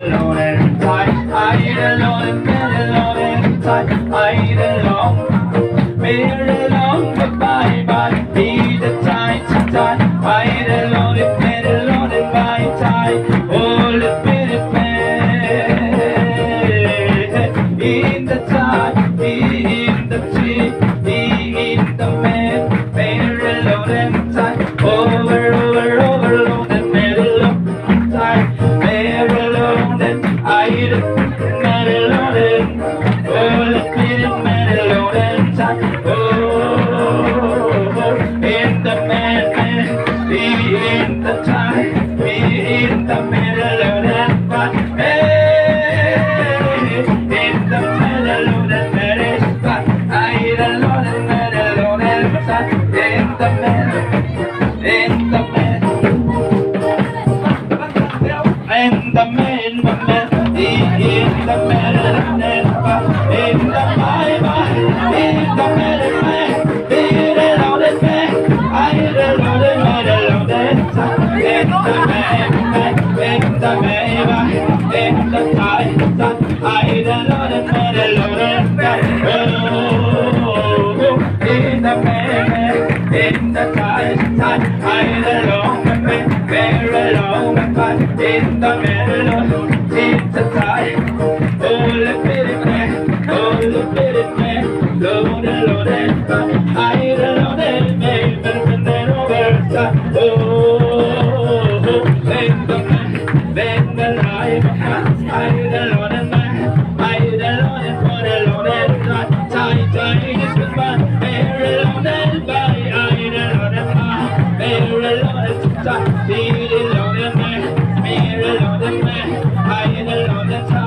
alone and tight, I eat alone and bed alone and tight, I eat alone, bed alone, goodbye, bye, eat the tight, tight, I eat alone and bed alone and bye, tight, all the bit in the tight, in the tree, in the man, bed alone and tight, over, alone and bed alone, tight, bed alone and I eat it, man alone and oh, let's eat it, man alone and tight, oh, in the man, be in the time, be in the man alone and tight, hey, in the man alone and man is tight, I eat alone and man alone and tight, in the man, in the man. And the man, in the man, in the man, in the man, in the loaded man, I hit a loaded man, a loaded time, in the man, in the time, I hit a loaded man, a loaded man, oh, in the man, in the time, I hit a long man, very long man, in the middle, it's a time, oh, the bitty man, oh, the bitty man, loaded, I hit a loaded man, but then over time, oh, in the man, then the life, I hit a loaded man, I hit a loaded, but a loaded, tight, it's the man, very loaded, I hit a loaded man, very loaded, tight, loaded man, I hit a loaded time.